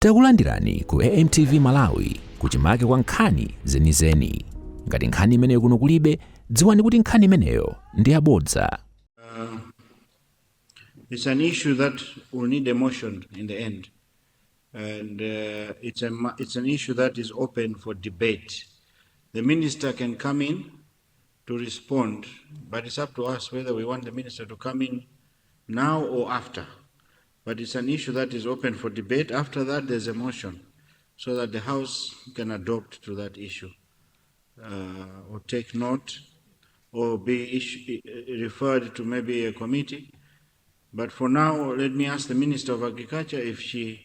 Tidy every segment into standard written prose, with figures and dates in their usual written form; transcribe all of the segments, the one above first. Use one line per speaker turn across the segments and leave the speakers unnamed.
Takulandirani ku AMTV Malawi kuchimake kwa nkhani zenizeni. Ngati nkhani imeneyo kuno kulibe, dziwani kuti nkhani imeneyo ndi yabodza.
It's an issue that will need a motion in the end, and it's an issue that is open for debate. The minister can come in to respond, but it's up to us whether we want the minister to come in now or after. But it's an issue that is open for debate. After that, there's a motion so that the House can adopt to that issue or take note or be referred to maybe a committee. But for now, let me ask the Minister of Agriculture if she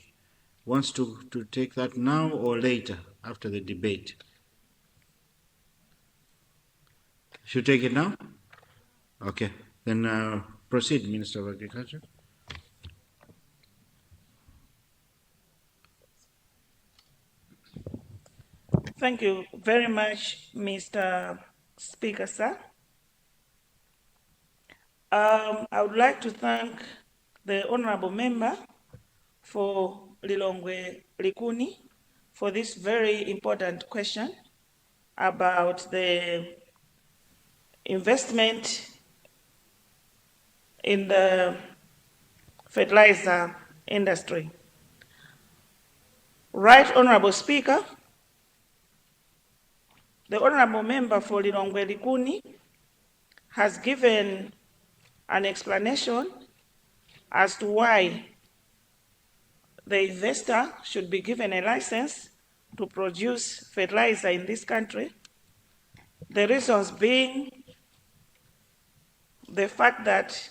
wants to take that now or later after the debate. Should take it now? Okay, then proceed, Minister of Agriculture.
Thank you very much, Mr. Speaker, sir. I would like to thank the Honorable Member for Lilongwe Likuni for this very important question about the investment in the fertilizer industry. Right, Honorable Speaker, the Honorable Member for Lilongwe Likuni has given an explanation as to why the investor should be given a license to produce fertilizer in this country. The reasons being the fact that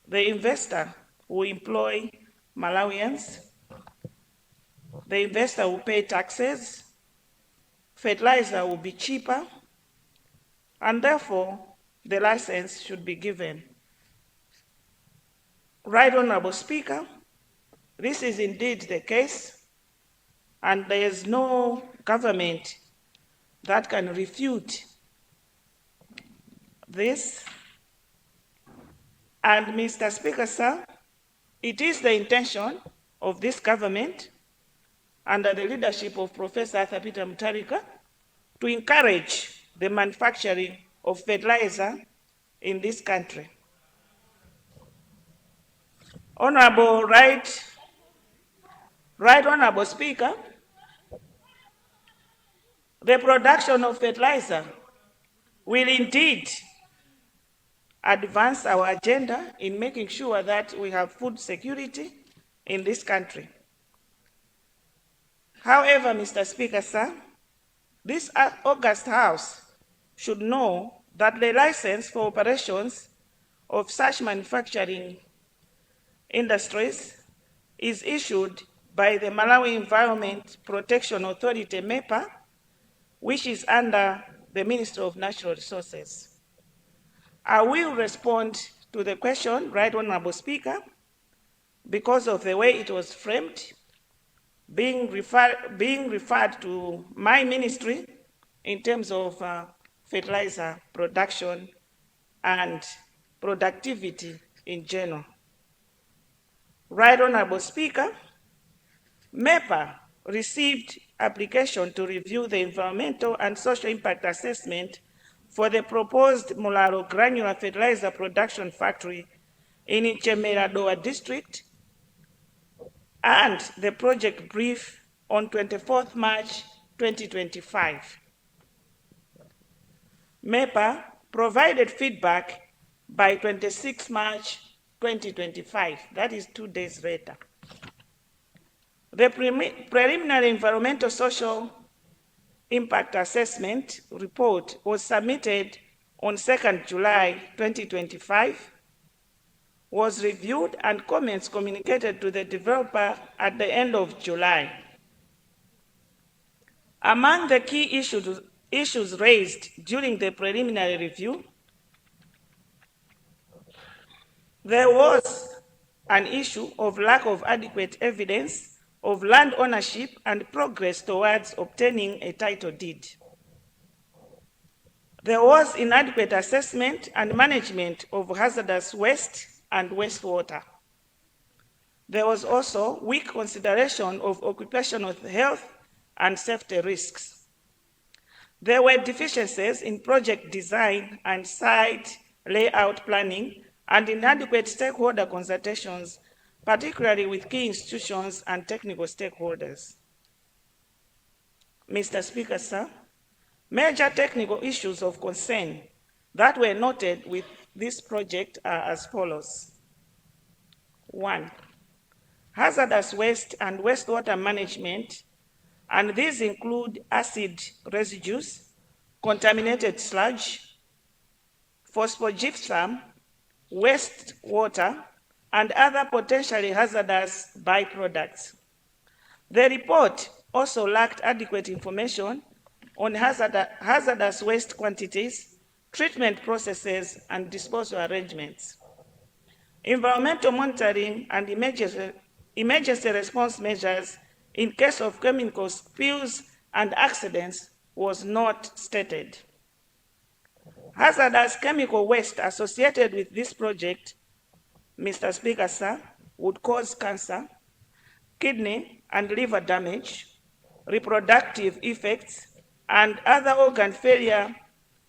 the investor will employ Malawians, the investor will pay taxes, fertilizer will be cheaper, and therefore the license should be given. Right, Honorable Speaker, this is indeed the case, and there is no government that can refute this. And Mr. Speaker, sir, it is the intention of this government, under the leadership of Professor Arthur Peter Mutharika, to encourage the manufacturing of fertilizer in this country. Honorable Right Honorable Speaker, the production of fertilizer will indeed advance our agenda in making sure that we have food security in this country. However, Mr. Speaker, sir, this August House should know that the license for operations of such manufacturing industries is issued by the Malawi Environment Protection Authority, MEPA, which is under the Ministry of Natural Resources. I will respond to the question, Right Honorable Speaker, because of the way it was framed, being referred to my ministry in terms of fertilizer production and productivity in general. Right Honorable Speaker, MEPA received application to review the environmental and social impact assessment for the proposed Mularo granular fertilizer production factory in Nchemera Dowa district, and the project brief on 24th March 2025. MEPA provided feedback by 26 March 2025, that is 2 days later. The preliminary environmental social impact assessment report was submitted on 2nd July 2025, was reviewed and comments communicated to the developer at the end of July. Among the key issues raised during the preliminary review, there was an issue of lack of adequate evidence of land ownership and progress towards obtaining a title deed. There was inadequate assessment and management of hazardous waste and wastewater. There was also weak consideration of occupational health and safety risks. There were deficiencies in project design and site layout planning and inadequate stakeholder consultations, particularly with key institutions and technical stakeholders. Mr. Speaker, sir, major technical issues of concern that were noted with this project are as follows. 1. Hazardous waste and wastewater management, and these include acid residues, contaminated sludge, phosphogypsum, wastewater, and other potentially hazardous byproducts. The report also lacked adequate information on hazardous waste quantities, treatment processes, and disposal arrangements. Environmental monitoring and emergency response measures in case of chemical spills and accidents was not stated. Hazardous chemical waste associated with this project, Mr. Speaker, sir, would cause cancer, kidney and liver damage, reproductive effects, and other organ failure,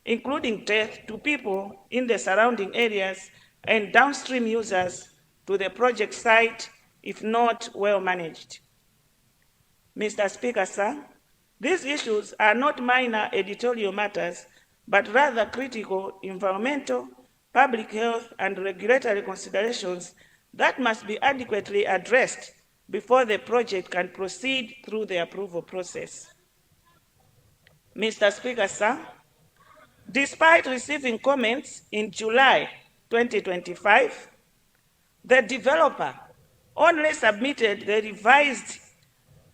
including death to people in the surrounding areas and downstream users to the project site if not well managed. Mr. Speaker, sir, these issues are not minor editorial matters, but rather critical environmental, public health, and regulatory considerations that must be adequately addressed before the project can proceed through the approval process. Mr. Speaker, sir, despite receiving comments in July 2025, the developer only submitted the revised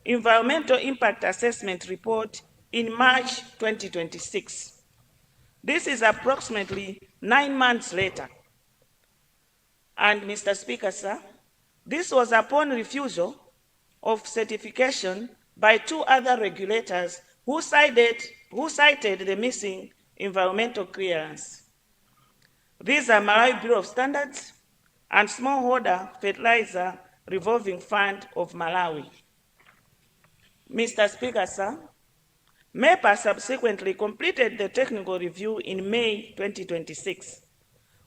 Environmental Impact Assessment Report in March 2026. This is approximately 9 months later. And Mr. Speaker, sir, this was upon refusal of certification by 2 other regulators who cited the missing environmental clearance. These are Malawi Bureau of Standards and Smallholder Fertilizer Revolving Fund of Malawi. Mr. Speaker, sir, MEPA subsequently completed the technical review in May 2026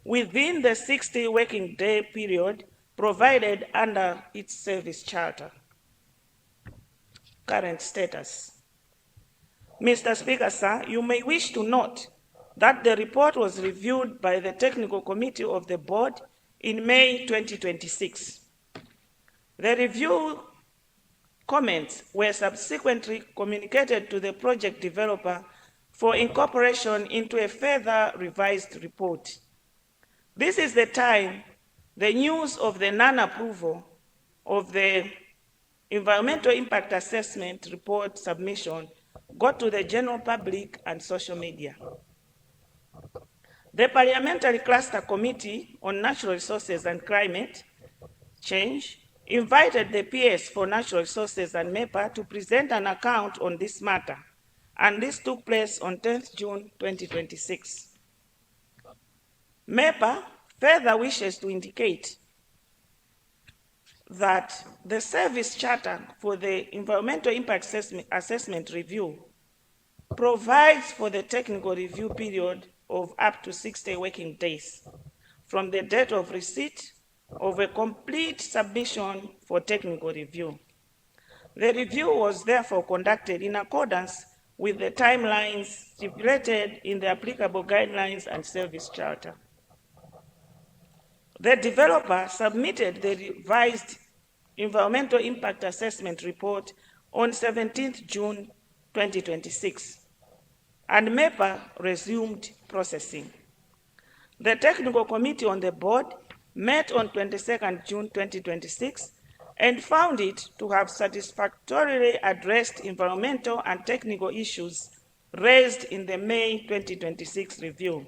within the 60 working day period provided under its service charter. Current status. Mr. Speaker, sir, you may wish to note that the report was reviewed by the Technical Committee of the Board in May 2026. The review comments were subsequently communicated to the project developer for incorporation into a further revised report. This is the time the news of the non-approval of the Environmental Impact Assessment Report submission got to the general public and social media. The Parliamentary Cluster Committee on Natural Resources and Climate Change invited the PS for Natural Resources and MEPA to present an account on this matter, and this took place on 10th June 2026. MEPA further wishes to indicate that the service charter for the Environmental Impact Assessment Review provides for the technical review period of up to 60 working days from the date of receipt of a complete submission for technical review. The review was therefore conducted in accordance with the timelines stipulated in the applicable guidelines and service charter. The developer submitted the revised Environmental Impact Assessment Report on 17th June 2026, and MEPA resumed processing. The Technical Committee on the Board met on 22nd June 2026 and found it to have satisfactorily addressed environmental and technical issues raised in the May 2026 review.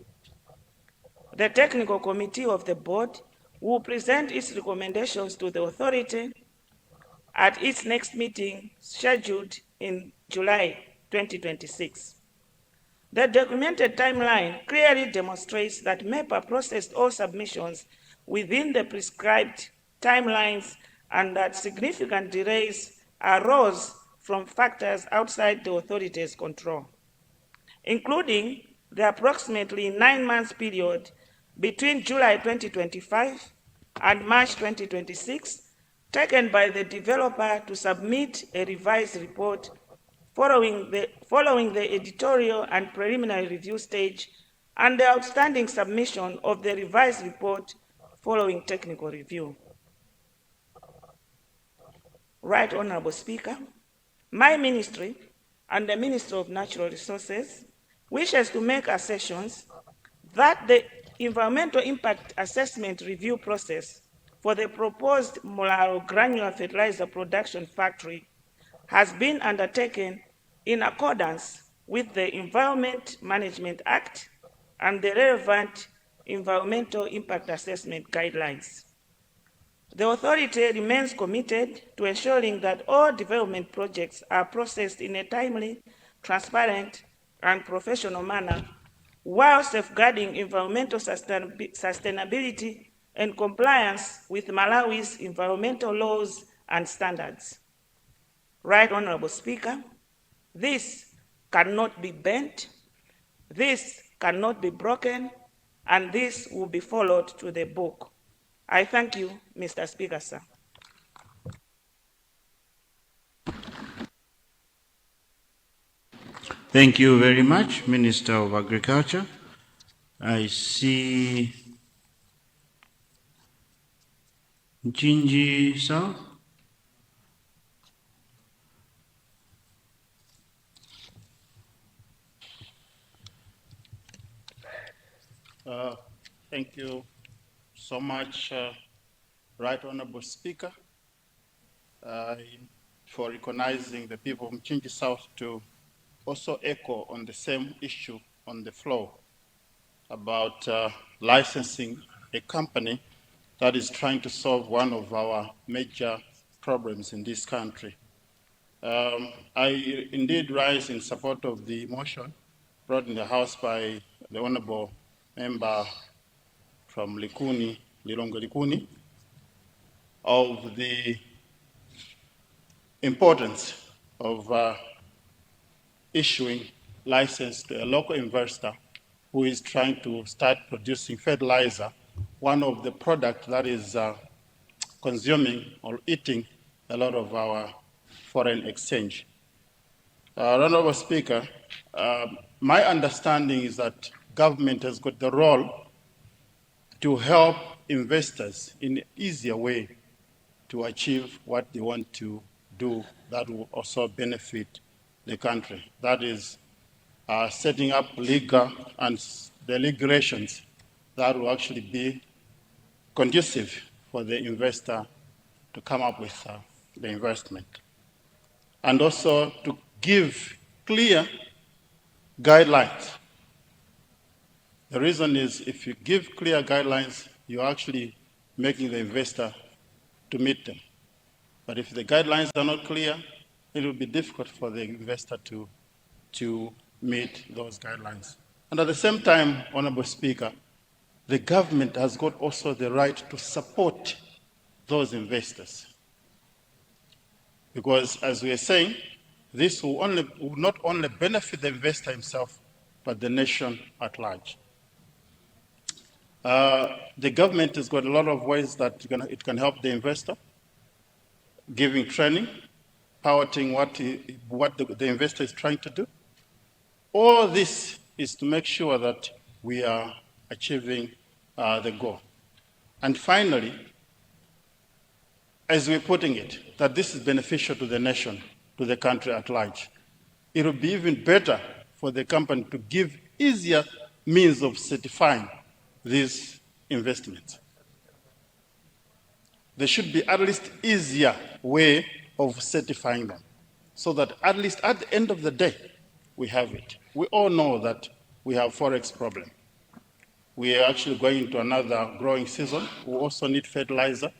The Technical Committee of the Board will present its recommendations to the authority at its next meeting scheduled in July 2026. The documented timeline clearly demonstrates that MEPA processed all submissions within the prescribed timelines and that significant delays arose from factors outside the authority's control, including the approximately 9-month period between July 2025 and March 2026 taken by the developer to submit a revised report following the editorial and preliminary review stage and the outstanding submission of the revised report following technical review. Right Honorable Speaker, my ministry and the Ministry of Natural Resources wishes to make assertions that the environmental impact assessment review process for the proposed Molaro granular fertilizer production factory has been undertaken in accordance with the Environment Management Act and the relevant environmental impact assessment guidelines. The authority remains committed to ensuring that all development projects are processed in a timely, transparent, and professional manner while safeguarding environmental sustainability and compliance with Malawi's environmental laws and standards. Right Honorable Speaker, this cannot be bent, this cannot be broken, and this will be followed to the book. I thank you, Mr. Speaker, sir.
Thank you very much, Minister of Agriculture. I see Jinji South.
Thank you so much, Right Honorable Speaker, for recognizing the people of Mchinji South to also echo on the same issue on the floor about licensing a company that is trying to solve one of our major problems in this country. I indeed rise in support of the motion brought in the House by the Honorable Member from Likuni, Lilongo Likuni, of the importance of issuing license to a local investor who is trying to start producing fertilizer, one of the products that is consuming or eating a lot of our foreign exchange. Honorable Speaker, my understanding is that government has got the role to help investors in an easier way to achieve what they want to do that will also benefit the country. That is setting up legal and the regulations that will actually be conducive for the investor to come up with the investment. And also to give clear guidelines. The reason is if you give clear guidelines, you're actually making the investor to meet them. But if the guidelines are not clear, it will be difficult for the investor to meet those guidelines. And at the same time, Honorable Speaker, the government has got also the right to support those investors. Because as we are saying, this will not only benefit the investor himself, but the nation at large. The government has got a lot of ways that it can help the investor, giving training, piloting what the investor is trying to do. All this is to make sure that we are achieving the goal. And finally, as we're putting it, that this is beneficial to the nation, to the country at large. It will be even better for the company to give easier means of certifying these investments. There should be at least easier way of certifying them so that at least at the end of the day, we have it. We all know that we have forex problem. We are actually going into another growing season. We also need fertilizer.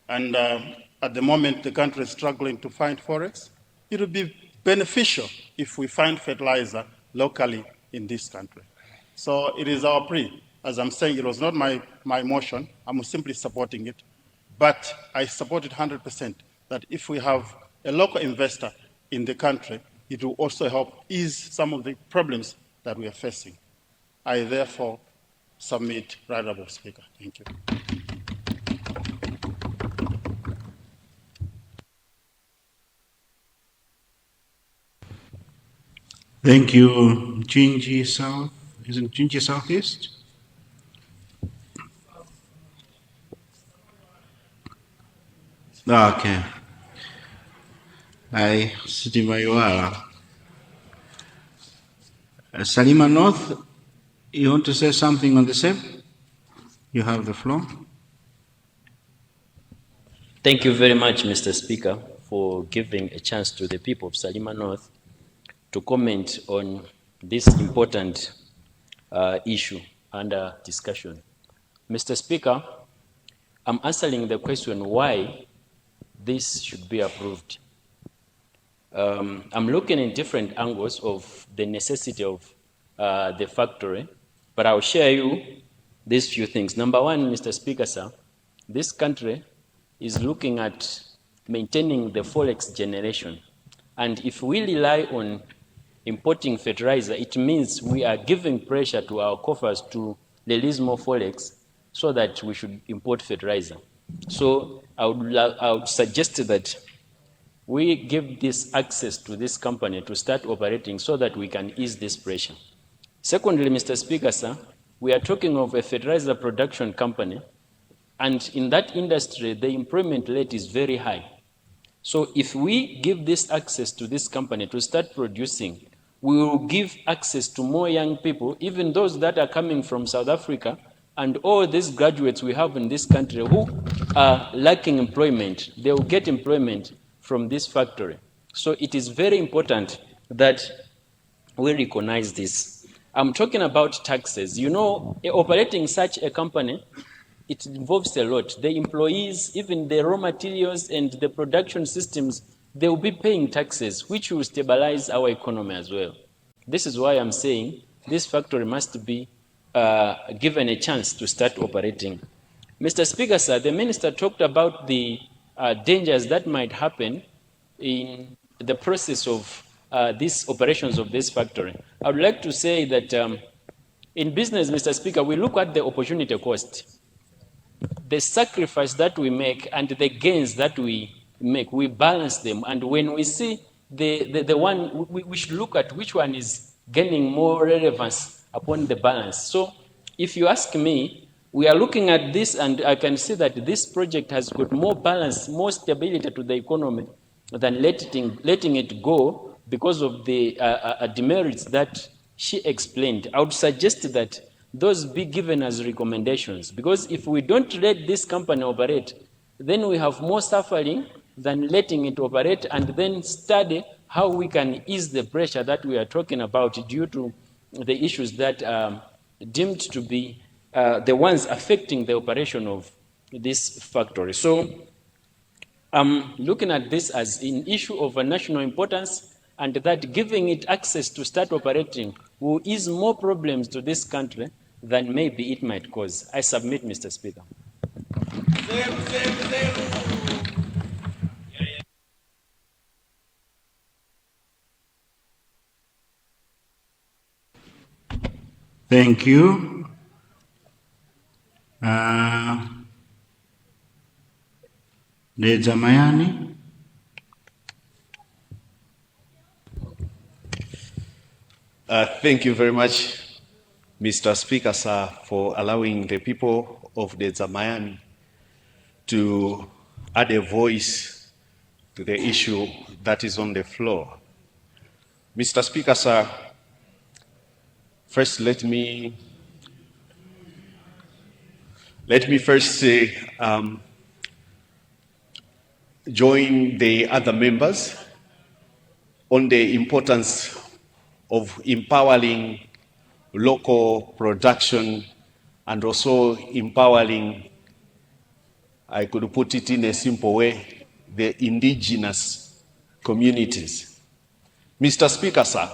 And at the moment, the country is struggling to find forex. It would be beneficial if we find fertilizer locally in this country. So it is our plea. As I'm saying, it was not my motion. I'm simply supporting it. But I support it 100% that if we have a local investor in the country, it will also help ease some of the problems that we are facing. I therefore submit, Right Honourable Speaker. Thank you.
Thank you, Gingy South. Isn't Gingy Southeast? Okay. I City Mayuara. Salima North, you want to say something on the same? You have the floor.
Thank you very much, Mr. Speaker, for giving a chance to the people of Salima North to comment on this important issue under discussion. Mr. Speaker, I'm answering the question why this should be approved. I'm looking in different angles of the necessity of the factory, but I'll share you these few things. Number one, Mr. Speaker, sir, this country is looking at maintaining the forex generation. And if we rely on importing fertilizer, it means we are giving pressure to our coffers to release more forex so that we should import fertilizer. So I would suggest that we give this access to this company to start operating so that we can ease this pressure. Secondly, Mr. Speaker, sir, we are talking of a fertilizer production company, and in that industry, the employment rate is very high. So if we give this access to this company to start producing, we will give access to more young people, even those that are coming from South Africa, and all these graduates we have in this country who are lacking employment, they will get employment from this factory. So it is very important that we recognize this. I'm talking about taxes. You know, operating such a company, it involves a lot. The employees, even the raw materials and the production systems, they will be paying taxes, which will stabilize our economy as well. This is why I'm saying this factory must be given a chance to start operating. Mr. Speaker, sir, the minister talked about the dangers that might happen in the process of these operations of this factory. I would like to say that in business, Mr. Speaker, we look at the opportunity cost. The sacrifice that we make and the gains that we make, we balance them. And when we see the one, we should look at which one is gaining more relevance upon the balance. So if you ask me, we are looking at this and I can see that this project has got more balance, more stability to the economy than letting it go because of the demerits that she explained. I would suggest that those be given as recommendations, because if we don't let this company operate, then we have more suffering than letting it operate and then study how we can ease the pressure that we are talking about due to the issues that are deemed to be the ones affecting the operation of this factory. So I'm looking at this as an issue of a national importance, and that giving it access to start operating will ease more problems to this country than maybe it might cause. I submit, Mr. Speaker.
Thank you. Mayani.
Thank you very much, Mr. Speaker, sir, for allowing the people of the Zamayani to add a voice to the issue that is on the floor. Mr. Speaker, sir, first let me first say, join the other members on the importance of empowering local production and also empowering, I could put it in a simple way, the indigenous communities. Mr. Speaker, sir,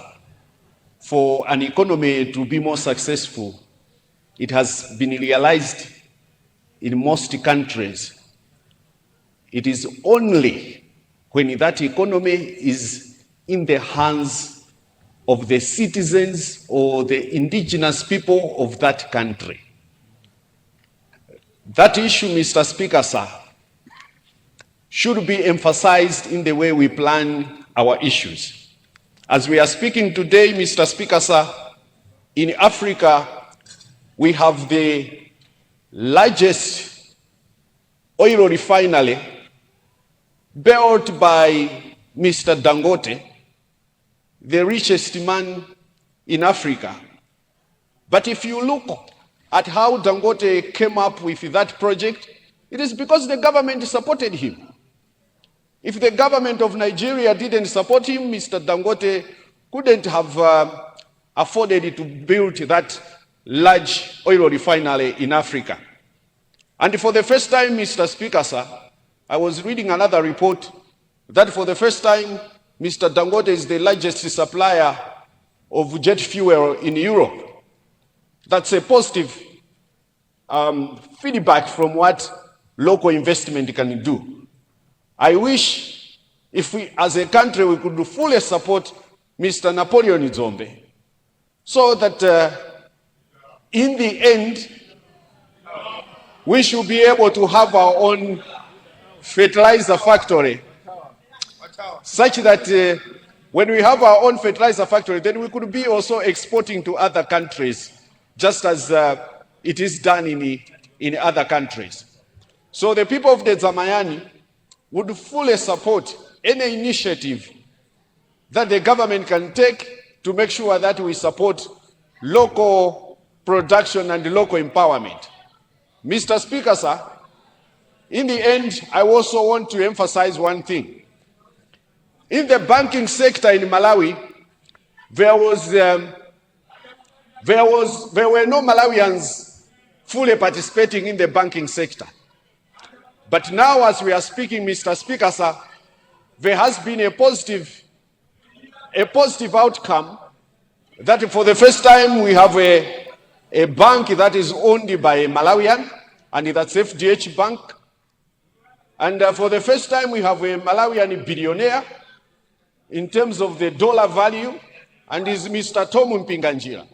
for an economy to be more successful, it has been realized in most countries It is only when that economy is in the hands of the citizens or the indigenous people of that country. That issue, Mr. Speaker, sir, should be emphasized in the way we plan our issues. As we are speaking today, Mr. Speaker, sir, in Africa, we have the largest oil refinery built by Mr. Dangote, the richest man in Africa. But if you look at how Dangote came up with that project, it is because the government supported him. If the government of Nigeria didn't support him, Mr. Dangote couldn't have afforded to build that large oil refinery in Africa. And for the first time, Mr. Speaker, sir, I was reading another report that for the first time, Mr. Dangote is the largest supplier of jet fuel in Europe. That's a positive feedback from what local investment can do. I wish if we, as a country, we could fully support Mr. Napoleon Dzombe so that in the end, we should be able to have our own fertilizer factory, such that when we have our own fertilizer factory, then we could be also exporting to other countries, just as it is done in other countries. So the people of the Zamayani would fully support any initiative that the government can take to make sure that we support local production and local empowerment. Mr. Speaker, sir, in the end, I also want to emphasize one thing. In the banking sector in Malawi, there were no Malawians fully participating in the banking sector. But now, as we are speaking, Mr. Speaker, sir, there has been a positive outcome that for the first time we have a bank that is owned by a Malawian, and that's FDH Bank. And for the first time we have a Malawian billionaire in terms of the dollar value, and is Mr. Tom Mpinganjira.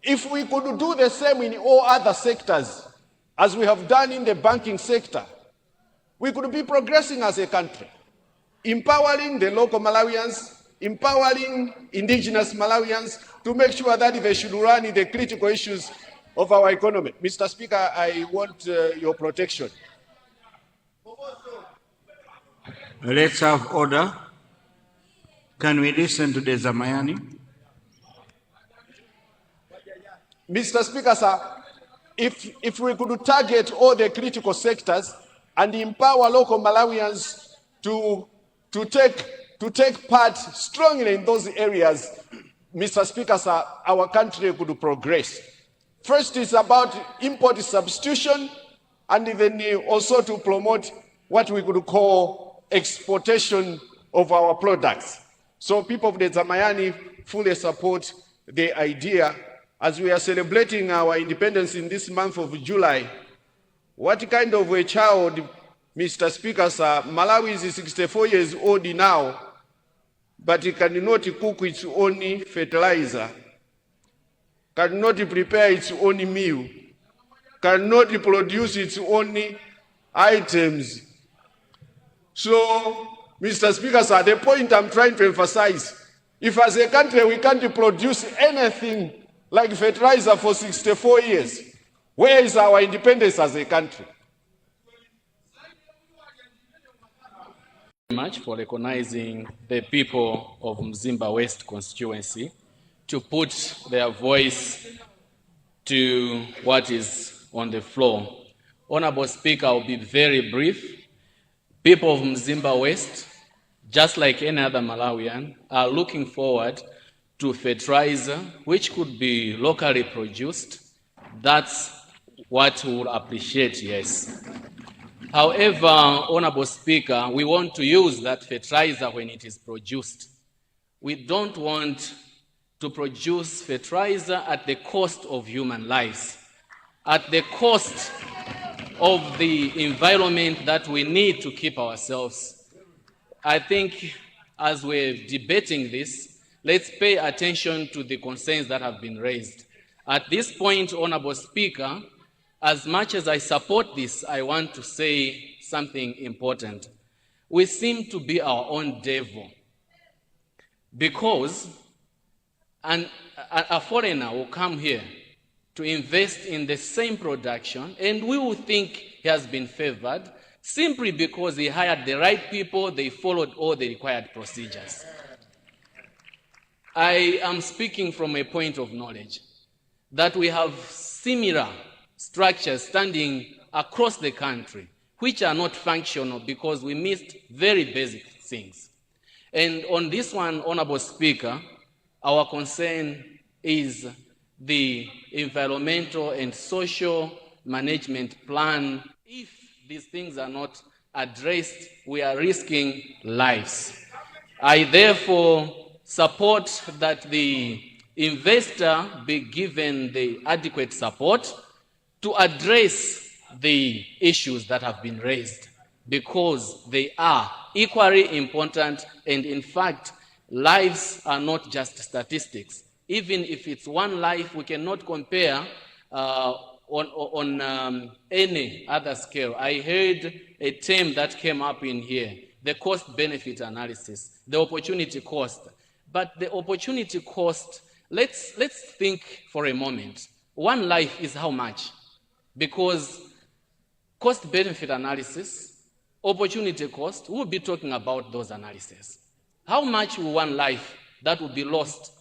If we could do the same in all other sectors, as we have done in the banking sector, we could be progressing as a country, empowering the local Malawians, empowering indigenous Malawians to make sure that they should run in the critical issues of our economy. Mr. Speaker, I want your protection.
Let's have order. Can we listen to the Zamayani?
Mr. Speaker, sir, if we could target all the critical sectors and empower local Malawians to take part strongly in those areas, Mr. Speaker, sir, our country could progress. First is about import substitution, and then also to promote what we could call exportation of our products. So people of the Zamayani fully support the idea. As we are celebrating our independence in this month of July, what kind of a child, Mr. Speaker, sir, Malawi is 64 years old now, but it cannot cook its own fertilizer, cannot prepare its own meal, cannot produce its own items. So, Mr. Speaker, sir, the point I'm trying to emphasize, if as a country we can't produce anything like fertilizer for 64 years, where is our independence as a country?
Very much for recognizing the people of Mzimba West constituency to put their voice to what is on the floor. Honorable Speaker, I'll be very brief. People of Mzimba West, just like any other Malawian, are looking forward to fertilizer, which could be locally produced. That's what we would appreciate, yes. However, Honorable Speaker, we want to use that fertilizer when it is produced. We don't want to produce fertilizer at the cost of human lives, at the cost of the environment that we need to keep ourselves. I think as we're debating this, let's pay attention to the concerns that have been raised. At this point, Honorable Speaker, as much as I support this, I want to say something important. We seem to be our own devil because a foreigner will come here to invest in the same production, and we will think he has been favored simply because he hired the right people, they followed all the required procedures. I am speaking from a point of knowledge that we have similar structures standing across the country which are not functional because we missed very basic things. And on this one, Honorable Speaker, our concern is the environmental and social management plan. If these things are not addressed, we are risking lives. I therefore support that the investor be given the adequate support to address the issues that have been raised because they are equally important, and in fact, lives are not just statistics. Even if it's one life, we cannot compare on any other scale. I heard a term that came up in here, the cost-benefit analysis, the opportunity cost. But the opportunity cost, let's think for a moment. One life is how much? Because cost-benefit analysis, opportunity cost, we'll be talking about those analyses. How much will one life that will be lost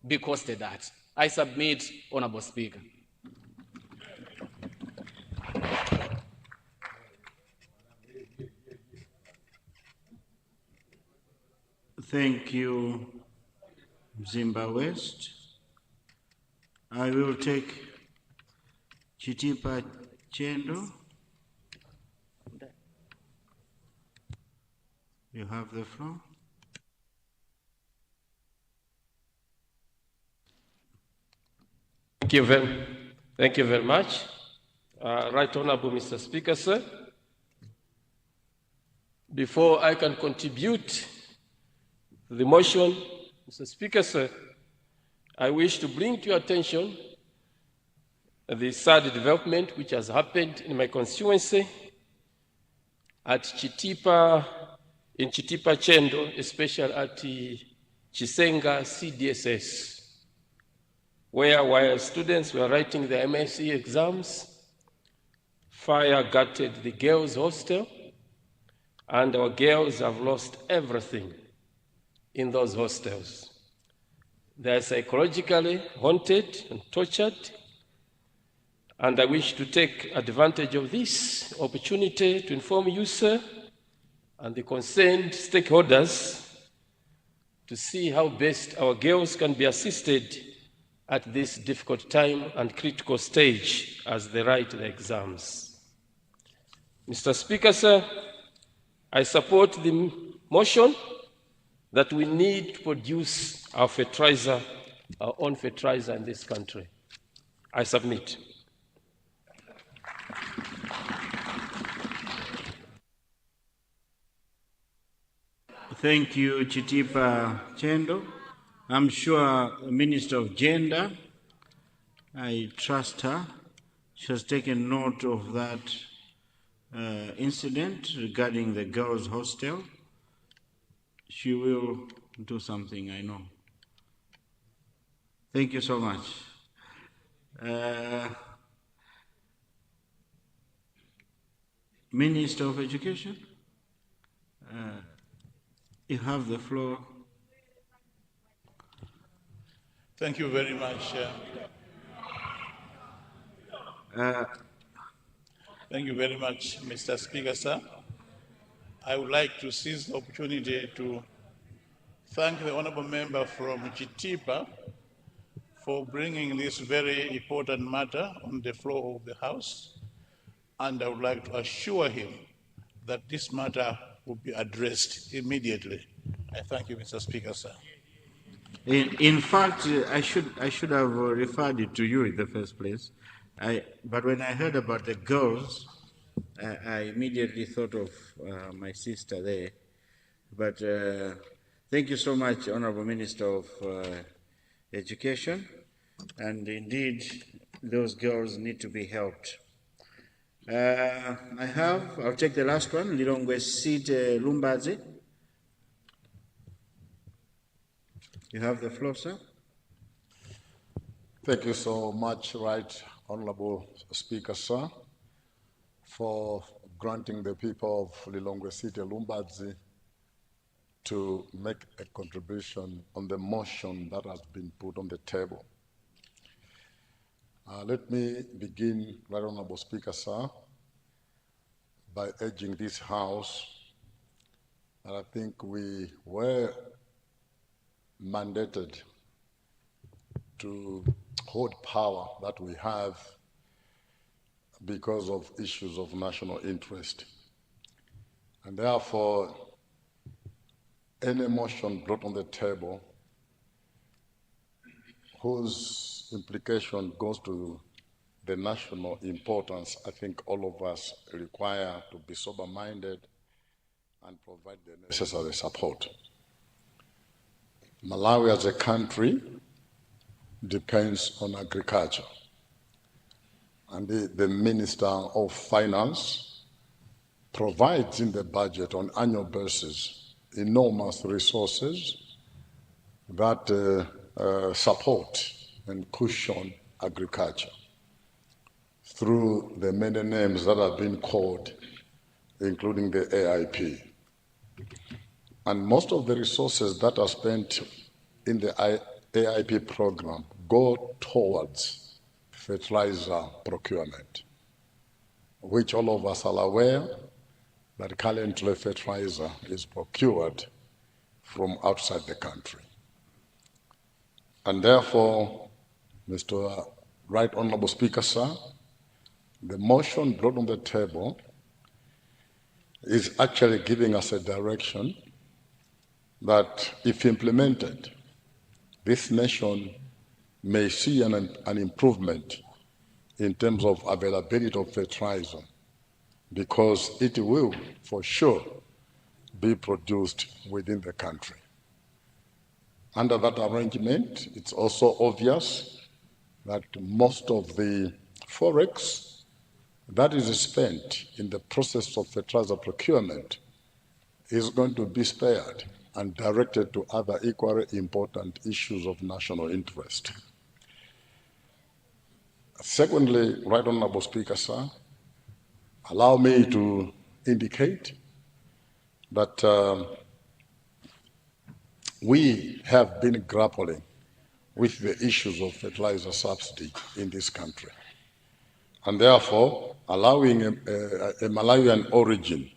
be costed at? I submit, Honorable Speaker.
Thank you, Mzimba West. I will take Chitipa Chendo. You have the floor.
Thank you very much. Right Honorable Mr. Speaker, sir. Before I can contribute to the motion, Mr. Speaker, sir, I wish to bring to your attention the sad development which has happened in my constituency at Chitipa, in Chitipa Chendo, especially at Chisenga CDSS, where while students were writing their MSc exams, fire gutted the girls' hostel, and our girls have lost everything in those hostels. They are psychologically haunted and tortured, and I wish to take advantage of this opportunity to inform you, sir, and the concerned stakeholders to see how best our girls can be assisted at this difficult time and critical stage as they write the exams. Mr. Speaker, sir, I support the motion that we need to produce our fertilizer, our own fertilizer in this country. I submit.
Thank you, Chitipa Chendo. I'm sure the Minister of Gender, I trust her, she has taken note of that incident regarding the girls' hostel. She will do something, I know. Thank you so much. Minister of Education, you have the floor.
Thank you very much. Thank you very much, Mr. Speaker, sir. I would like to seize the opportunity to thank the honorable member from Chitipa for bringing this very important matter on the floor of the House. And I would like to assure him that this matter will be addressed immediately. I thank you, Mr. Speaker, sir.
In fact, I should have referred it to you in the first place. But when I heard about the girls, I immediately thought of my sister there. But thank you so much, Honorable Minister of Education. And indeed, those girls need to be helped. I'll take the last one, Lilongwe Site Lumbazi. You have the floor, sir.
Thank you so much, Right Honorable Speaker, sir, for granting the people of Lilongwe City, Lumbadzi, to make a contribution on the motion that has been put on the table. Let me begin, Right Honorable Speaker, sir, by urging this House that I think we were mandated to hold power that we have because of issues of national interest. And therefore, any motion brought on the table whose implication goes to the national importance, I think all of us require to be sober-minded and provide the necessary support. Malawi as a country depends on agriculture. And the Minister of Finance provides in the budget on annual basis enormous resources that support and cushion agriculture through the many names that have been called, including the AIP. And most of the resources that are spent in the AIP program go towards fertilizer procurement, which all of us are aware that currently fertilizer is procured from outside the country. And therefore, Mr. Right Honorable Speaker, sir, the motion brought on the table is actually giving us a direction that, if implemented, this nation may see an improvement in terms of availability of fertilizer, because it will, for sure, be produced within the country. Under that arrangement, it's also obvious that most of the forex that is spent in the process of fertilizer procurement is going to be spared and directed to other equally important issues of national interest. Secondly, Right Honorable Speaker, sir, allow me to indicate that we have been grappling with the issues of fertilizer subsidy in this country. And therefore, allowing a Malawian origin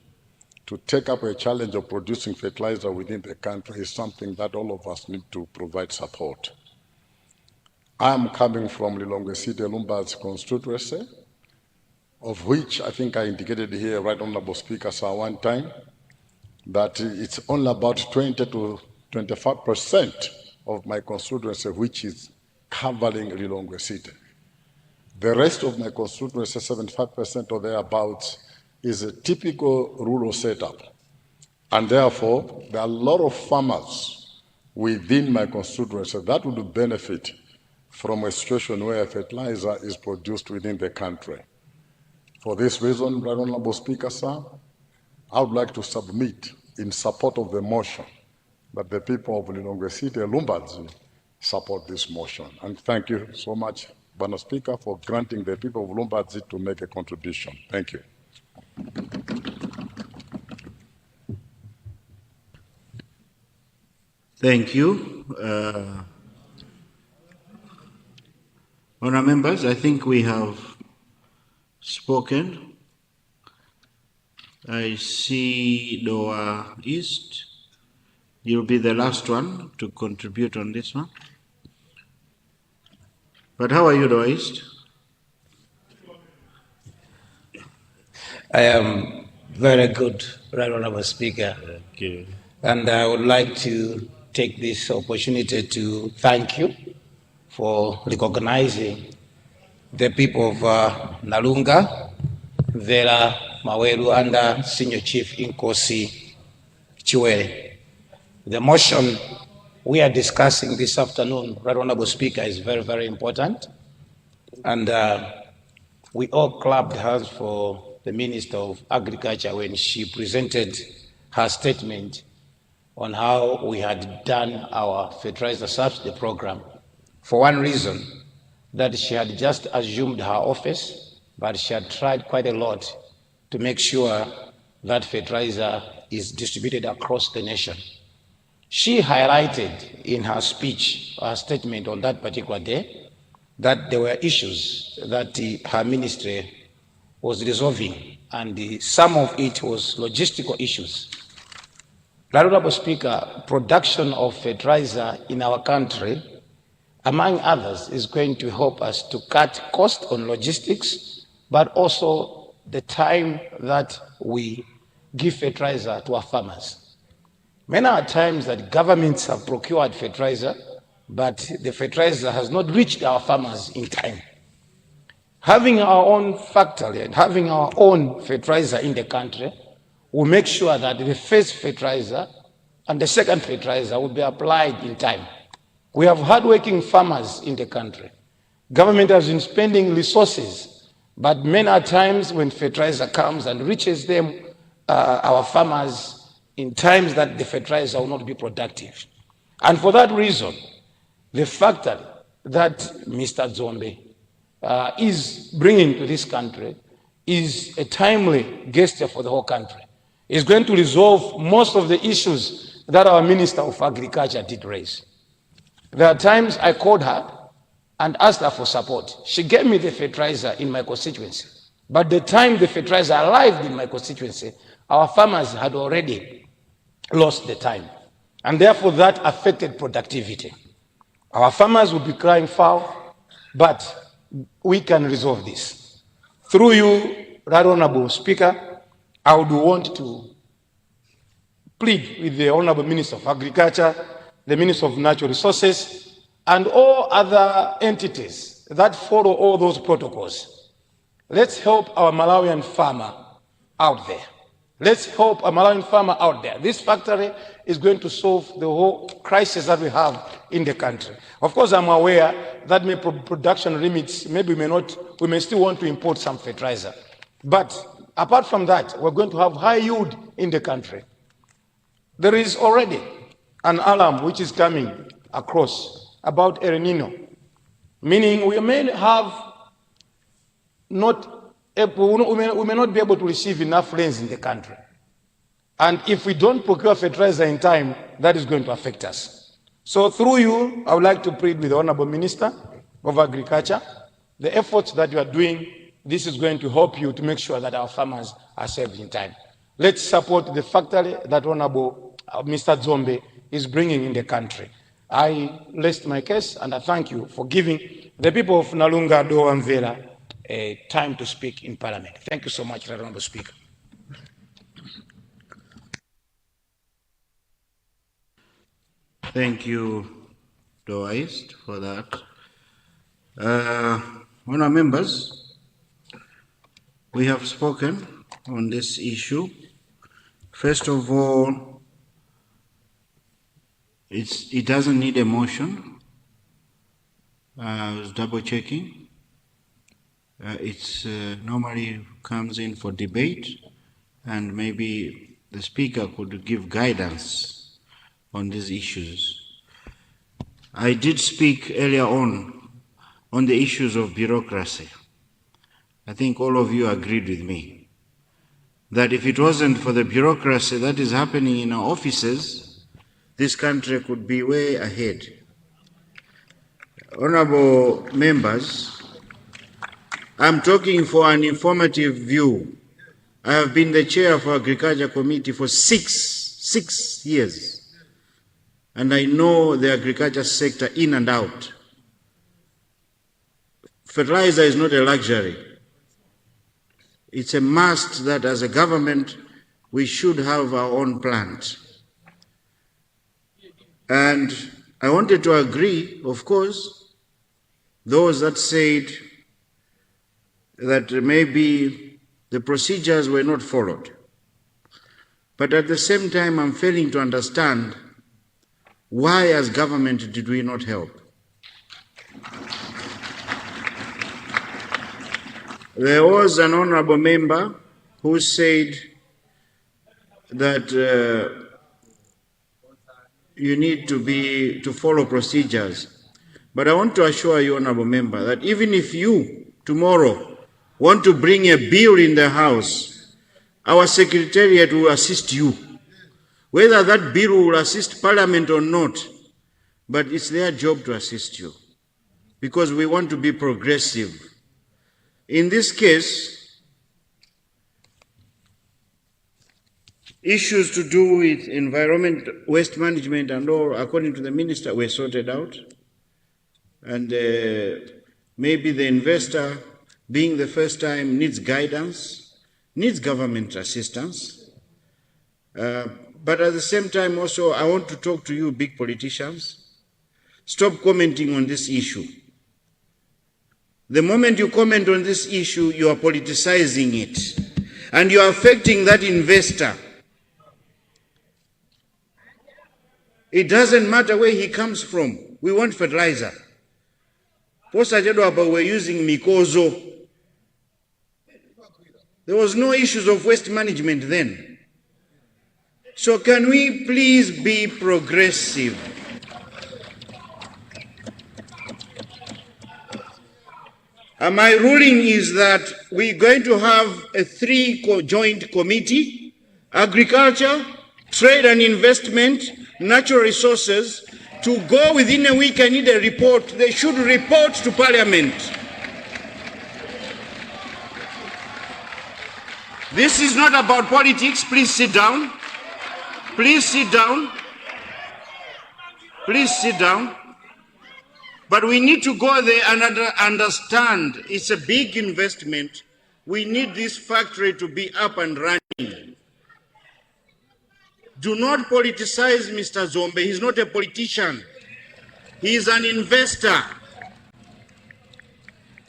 to take up a challenge of producing fertilizer within the country is something that all of us need to provide support. I am coming from Lilongwe City, Lumbadzi constituency, of which I think I indicated here, Right Honorable Speaker, sir, one time, that it's only about 20 to 25% of my constituency which is covering Lilongwe City. The rest of my constituency, 75% or thereabouts, is a typical rural setup. And therefore, there are a lot of farmers within my constituency that would benefit from a situation where fertilizer is produced within the country. For this reason, Right Honorable Speaker, sir, I would like to submit in support of the motion that the people of Lilongwe City, Lumbadzi, support this motion. And thank you so much, Madam Speaker, for granting the people of Lumbadzi to make a contribution. Thank you.
Thank you. Honourable members, I think we have spoken. I see Doha East. You'll be the last one to contribute on this one. But how are you, Doha East?
I am very good, Right Honorable Speaker.
Thank you.
And I would like to take this opportunity to thank you for recognizing the people of Nalunga, Vera, Maweru, and Senior Chief Inkosi Chiwere. The motion we are discussing this afternoon, Right Honorable Speaker, is very, very important. And we all clapped hands for the Minister of Agriculture when she presented her statement on how we had done our fertilizer subsidy program, for one reason, that she had just assumed her office, but she had tried quite a lot to make sure that fertilizer is distributed across the nation. She highlighted in her speech, her statement on that particular day, that there were issues that her ministry was resolving, and some of it was logistical issues. Honorable Speaker, production of fertilizer in our country, among others, is going to help us to cut cost on logistics, but also the time that we give fertilizer to our farmers. Many are times that governments have procured fertilizer, but the fertilizer has not reached our farmers in time. Having our own factory and having our own fertilizer in the country will make sure that the first fertilizer and the second fertilizer will be applied in time. We have hardworking farmers in the country. Government has been spending resources, but many are times when fertilizer comes and reaches them, our farmers, in times that the fertilizer will not be productive. And for that reason, the factor that Mr. Dzombe is bringing to this country is a timely gesture for the whole country. It's going to resolve most of the issues that our Minister of Agriculture did raise. There are times I called her and asked her for support. She gave me the fertilizer in my constituency. But the time the fertilizer arrived in my constituency, our farmers had already lost the time. And therefore that affected productivity. Our farmers will be crying foul, but we can resolve this. Through you, Right Honorable Speaker, I would want to plead with the Honorable Minister of Agriculture, the Minister of Natural Resources, and all other entities that follow all those protocols. Let's help our Malawian farmer out there. Let's help a Malawian farmer out there. This factory is going to solve the whole crisis that we have in the country. Of course, I'm aware that production limits, maybe we may still want to import some fertilizer. But apart from that, we're going to have high yield in the country. There is already an alarm which is coming across about El Nino, meaning we may not be able to receive enough rains in the country. And if we don't procure fertilizer in time, that is going to affect us. So through you, I would like to plead with the Honorable Minister of Agriculture, the efforts that you are doing, this is going to help you to make sure that our farmers are saved in time. Let's support the factory that Honorable Mr. Dzombe is bringing in the country. I rest my case and I thank you for giving the people of Nalunga, Do and Vera time to speak in Parliament. Thank you so much, Honorable Speaker.
Thank you, Doist, for that. Honourable members, we have spoken on this issue. First of all, it doesn't need a motion. I was double checking. It's normally comes in for debate, and maybe the Speaker could give guidance on these issues. I did speak earlier on the issues of bureaucracy. I think all of you agreed with me that if it wasn't for the bureaucracy that is happening in our offices, this country could be way ahead. Honorable members, I'm talking for an informative view. I have been the chair of Agriculture Committee for six years. And I know the agriculture sector in and out. Fertilizer is not a luxury. It's a must that as a government, we should have our own plant. And I wanted to agree, of course, those that said that maybe the procedures were not followed. But at the same time, I'm failing to understand why as government did we not help. There was an honorable member who said that you need to follow procedures. But I want to assure you, honorable member, that even if you tomorrow want to bring a bill in the House, our secretariat will assist you. Whether that bill will assist Parliament or not, but it's their job to assist you, because we want to be progressive. In this case, issues to do with environment, waste management and all, according to the minister, were sorted out. And maybe the investor, being the first time, needs guidance, needs government assistance. But at the same time also, I want to talk to you big politicians. Stop commenting on this issue. The moment you comment on this issue, you are politicizing it. And you are affecting that investor. It doesn't matter where he comes from. We want fertilizer. We're using Mikozo. There was no issues of waste management then. So can we please be progressive? My ruling is that we're going to have a joint committee: agriculture, trade and investment, natural resources. To go within a week, I need a report. They should report to Parliament. This is not about politics. Please sit down. Please sit down. Please sit down. But we need to go there and understand it's a big investment. We need this factory to be up and running. Do not politicize Mr. Dzombe. He's not a politician. He is an investor.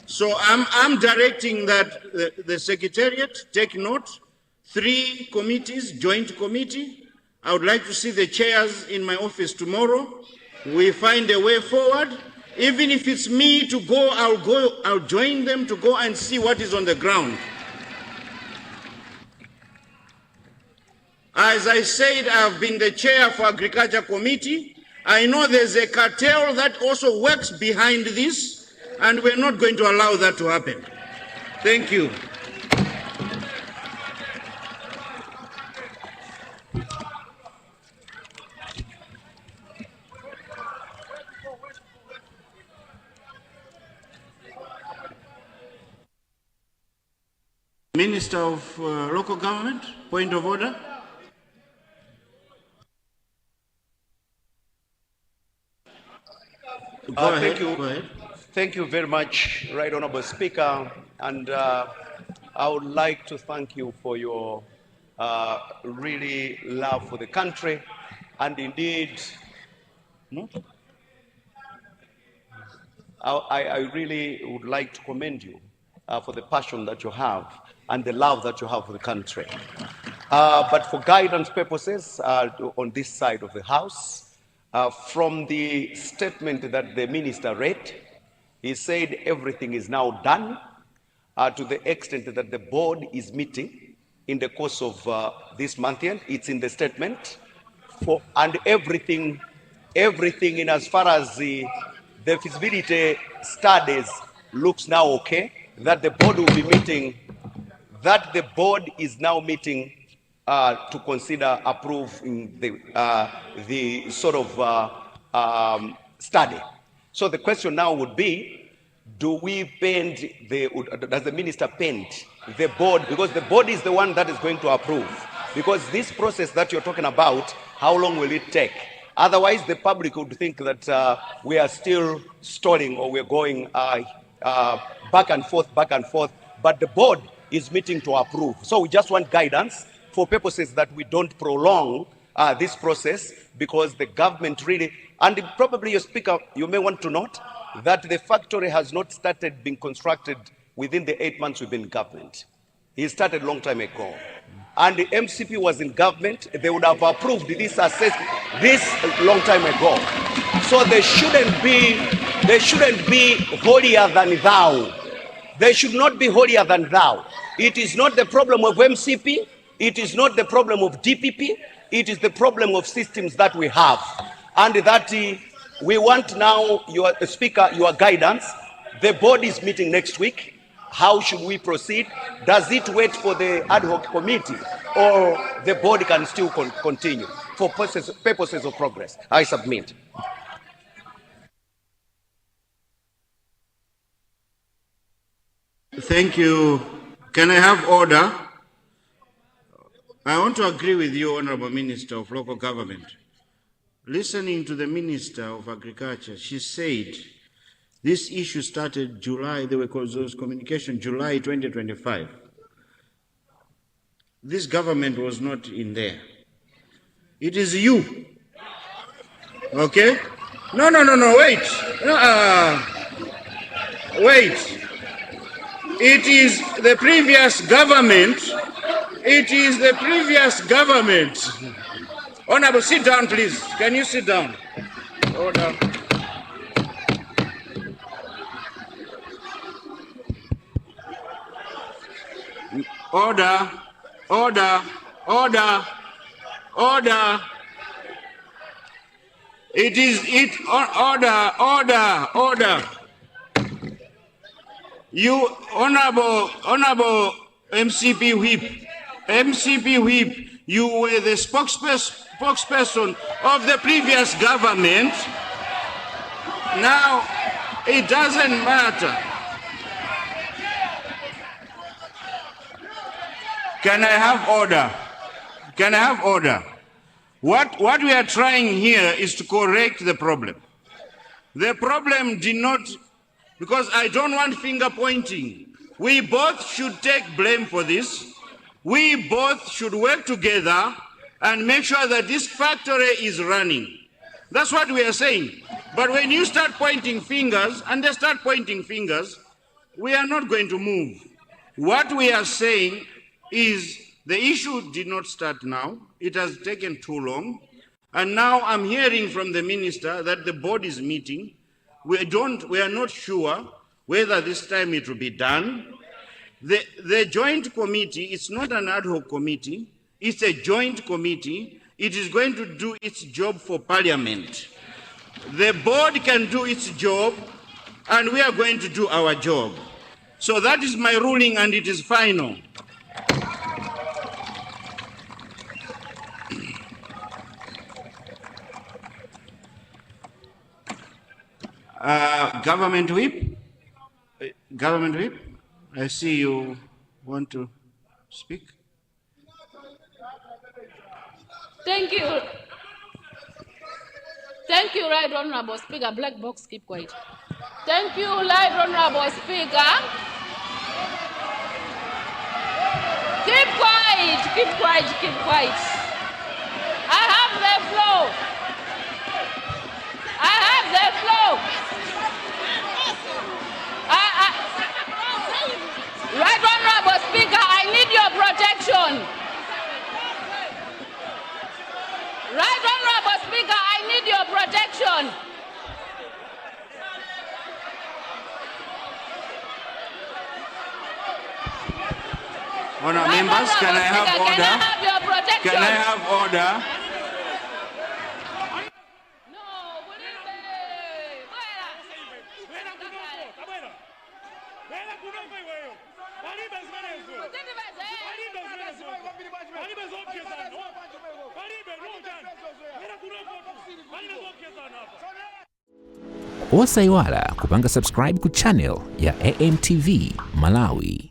So I'm directing that the Secretariat take note. 3 committees, joint committee. I would like to see the chairs in my office tomorrow. We find a way forward. Even if it's me to go, I'll join them to go and see what is on the ground. As I said, I've been the chair for Agriculture Committee. I know there's a cartel that also works behind this, and we're not going to allow that to happen. Thank you. Minister of Local Government, point of order. Go ahead. Go ahead.
Thank you very much, Right Honourable Speaker, and I would like to thank you for your really love for the country, and indeed, I really would like to commend you for the passion that you have and the love that you have for the country. But for guidance purposes, on this side of the House, from the statement that the minister read, he said everything is now done to the extent that the board is meeting in the course of this month end. It's in the statement. And everything in as far as the feasibility studies looks now okay, that the board will be meeting, that the board is now meeting to consider approving the sort of study. So the question now would be, does the minister pend the board? Because the board is the one that is going to approve. Because this process that you're talking about, how long will it take? Otherwise, the public would think that we are still stalling or we're going back and forth, but the board is meeting to approve. So we just want guidance for purposes that we don't prolong this process, because the government really, and probably your speaker, you may want to note that the factory has not started being constructed
within the 8 months we've been in government. He started a long time ago. And the MCP was in government, they would have approved this assessment this long time ago. So they shouldn't be holier than thou. They should not be holier than thou. It is not the problem of MCP, it is not the problem of DPP, it is the problem of systems that we have. And that we want now, your Speaker, your guidance. The board is meeting next week. How should we proceed? Does it wait for the ad hoc committee, or the board can still continue for purposes of progress? I submit.
Thank you. Can I have order? I want to agree with you, Honorable Minister of Local Government. Listening to the Minister of Agriculture, she said this issue started July, there was communication July 2025. This government was not in there. It is you. Okay? No, wait. Wait. It is the previous government. It is the previous government. Honorable, sit down, please. Can you sit down? Order. Order. Order. Order. Order. It is it. Order. You, Honorable MCP Whip, you were the spokesperson of the previous government. Now, it doesn't matter. Can I have order? Can I have order? What we are trying here is to correct the problem. The problem did not, because I don't want finger pointing. We both should take blame for this. We both should work together and make sure that this factory is running. That's what we are saying. But when you start pointing fingers, and they start pointing fingers, we are not going to move. What we are saying is the issue did not start now. It has taken too long. And now I'm hearing from the minister that the board is meeting. We are not sure whether this time it will be done. The joint committee, it's not an ad hoc committee, it's a joint committee. It is going to do its job for Parliament. The board can do its job, and we are going to do our job. So that is my ruling, and it is final. Government Whip? Government Whip? I see you want to speak.
Thank you. Thank you, Right Honorable Speaker. Black box, keep quiet. Thank you, Right Honorable Speaker. Keep quiet, keep quiet, keep quiet. I have the floor. I have the floor. Right Honorable Speaker, I need your protection. Right Honorable Speaker, I need your protection.
Honourable members, can I have order?
Can I have your protection?
Can I have order?
Osaiwala kupanga subscribe ku channel ya AMTV Malawi.